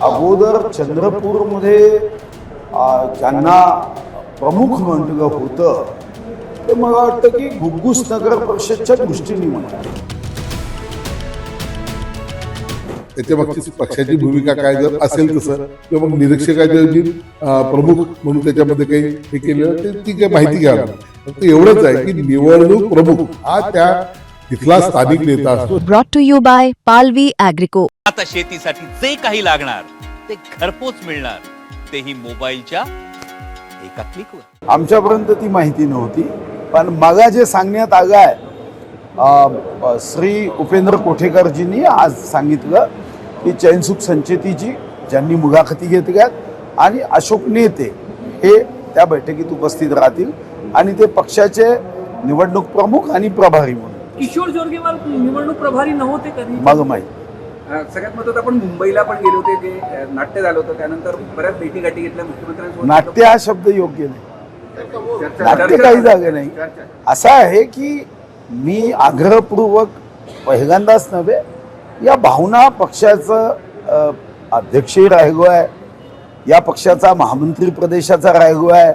अगोदर चंद्रपूरमध्ये ज्यांना प्रमुख म्हटलं होतं ते मला वाटतं की घुग्गुस नगर परिषदच्या दृष्टीने म्हणतात. त्याच्या मागची पक्षाची भूमिका काय जर असेल तसं किंवा मग निरीक्षकाच्या जी प्रमुख म्हणून त्याच्यामध्ये काही हे केलेलं ती काही माहिती घ्यावी. फक्त एवढंच आहे की निवडणूक प्रमुख हा त्या तिथला स्थानिक नेता असतो. ब्रॉट टू यू बाय पालवी ॲग्रिको. आता शेतीसाठी जे काही लागणार ते घरपोच मिळणार, तेही मोबाईलच्या एका क्लिकवर. आमच्यापर्यंत ती माहिती नव्हती, पण मगा जे सांगण्यात आलं आहे श्री उपेंद्र कोठेकरजींनी आज सांगितलं की चैनसुख संचेतीजी ज्यांनी मुलाखती घेतल्यात आणि अशोक नेते हे त्या बैठकीत उपस्थित राहतील आणि ते पक्षाचे निवडणूक प्रमुख आणि प्रभारी म्हणून. किशोर जोरगेवार निवडणूक प्रभारी नव्हते कधी? मग माहिती सगळ्यात महत्त्वाचं आपण मुंबईला पण गेले होते, जे नाट्य झालं होतं, त्यानंतर बऱ्याच भेटी गाठी घेतल्या मुख्यमंत्र्यांसोबत. नाट्य हा शब्द योग्य नाही, नाट्य काही जागे नाही. असं आहे की मी आग्रहपूर्वक पहिल्यांदाच नव्हे, या भावना पक्षाचं अध्यक्षही राहिलो आहे, या पक्षाचा महामंत्री प्रदेशाचा राहिलो आहे,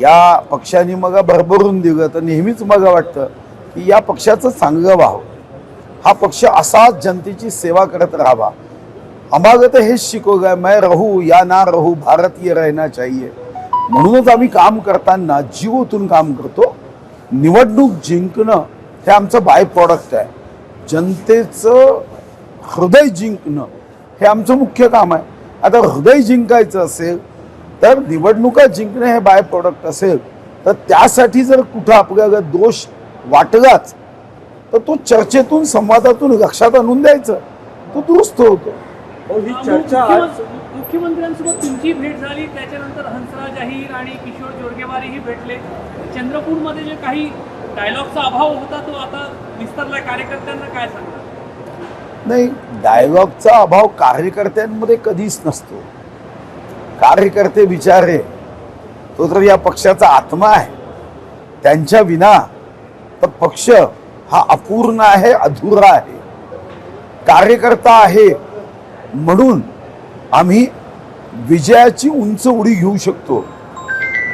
या पक्षाने मग भरभरून दिलं तर नेहमीच मला वाटतं की या पक्षाचं चांगलं व्हावं, हा पक्ष असाच जनतेची सेवा करत राहावा. आम्हाला तर हेच शिकवलं आहे, मैं रहू या ना रहू भारतीय रहना चाहिए. म्हणूनच आम्ही काम करताना जीव ओतून काम करतो. निवडणूक जिंकणं हे आमचं बाय प्रॉडक्ट आहे. जनतेचं हृदय जिंकणं हे आमचं मुख्य काम आहे. आता हृदय जिंकायचं असेल तर निवडणुका जिंकणं हे बाय प्रॉडक्ट असेल तर त्यासाठी जर कुठं आपल्याला दोष वाटलाच तर तो चर्चेतून संवादातून लक्षात आणून द्यायचं, तो दुरुस्त होतो. ही चर्चा मुख्यमंत्र्यांसोबत तुमची भेट झाली, त्याच्यानंतर हंसराज अहिर आणि किशोर जोरगेवारही भेटले. चंद्रपूरमध्ये जे काही डायलॉगचा अभाव होता तो आता विस्तारला. कार्यकर्त्यांना काय सांगणार? नाही, डायलॉगचा अभाव कार्यकर्त्यांमध्ये कधीच नसतो. कार्यकर्ते बिचारे तो तर या पक्षाचा आत्मा आहे. त्यांच्या विना तर पक्ष हा अपूर्ण आहे, अधुरा आहे. कार्यकर्ता आहे म्हणून आम्ही विजयाची उंच उडी घेऊ शकतो.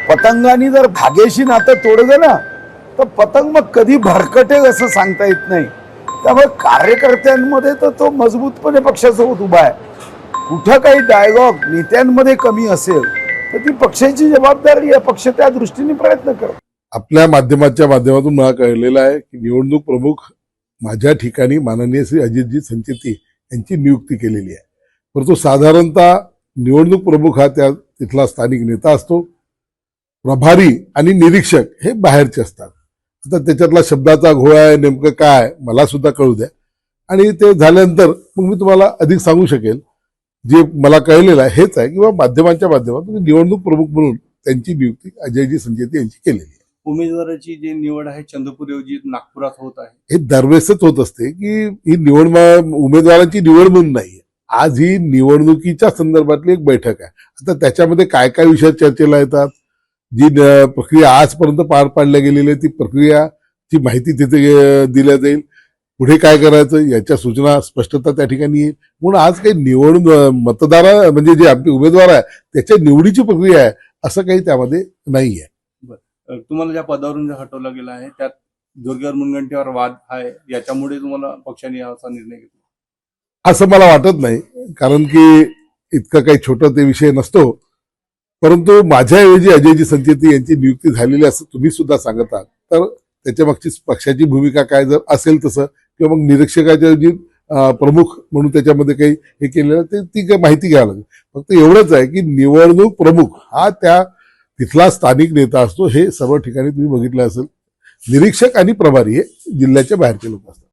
पतंगाने जर धाग्याशी नातं तोडलं ना तर पतंग मग कधी भरकटेल असं सांगता येत नाही. त्यामुळे कार्यकर्त्यांमध्ये तर तो मजबूतपणे पक्षासोबत उभा आहे. कुठं काही डायलॉग नेत्यांमध्ये कमी असेल तर ती पक्षाची जबाबदारी आहे, पक्ष त्या दृष्टीने प्रयत्न करतो. आपल्या माध्यमाच्या माध्यमातून मला कळलेलं आहे की निवडणूक प्रमुख माझ्या ठिकाणी माननीय श्री अजितजी संचेती यांची नियुक्ती केलेली आहे. परंतु साधारणतः निवडणूक प्रमुख हा तिथला स्थानिक नेता असतो. प्रभारी आणि निरीक्षक हे बाहेरचे असतात. आता त्याच्यातला शब्दाचा घोळ आहे, नेमकं काय मला सुद्धा कळू द्या आणि ते झाल्यानंतर मग मी तुम्हाला अधिक सांगू शकेल. जे मला कळलेलं आहे हेच आहे किंवा माध्यमांच्या माध्यमातून निवडणूक प्रमुख म्हणून त्यांची नियुक्ती अजयजी संचेती यांची केलेली आहे. उमेदवाराची जी निवड आहे चंद्रपूरऐवजी नागपुरात होत आहे. हे दरवेळेसच होत असते की ही उमेदवारांची निवड म्हणून नाही. आज ही निवडणुकीच्या संदर्भातली एक बैठक आहे. आता त्याच्यामध्ये काय काय विषय चर्चेला येतात, जी प्रक्रिया आजपर्यंत पार पाडल्या गेलेली आहे ती प्रक्रियाची माहिती तिथे दिल्या जाईल. पुढे काय करायचं याच्या सूचना स्पष्टता त्या ठिकाणी येईल. म्हणून आज काही निवडून मतदार म्हणजे जे आपले उमेदवार आहे त्याच्या निवडीची प्रक्रिया आहे असं काही त्यामध्ये नाही आहे. तुम्हाला ज्या पदावरून हटवलं गेलं आहे त्यात जोरगेवार मुनगंटीवार वाद आहे, याच्यामुळे तुम्हाला पक्षाने असा निर्णय घेतला असं मला वाटत नाही, कारण की इतकं काही छोटं ते विषय नसतो. परंतु माझ्याऐवजी अजयजी संचेती यांची नियुक्ती झालेली असं तुम्ही सुद्धा सांगत आहात तर त्याच्या मागची पक्षाची भूमिका काय जर असेल तसं किंवा मग निरीक्षकाच्या जी प्रमुख म्हणून त्याच्यामध्ये काही हे केलेलं ती काही माहिती घ्यावी लागेल. फक्त एवढंच आहे की निवडणूक प्रमुख हा त्या तिथला स्थानिक नेता असतो. हे सर्व ठिकाणी तुम्ही बघितलं असेल. निरीक्षक आणि प्रभारी हे जिल्ह्याच्या बाहेरचे लोक असतात.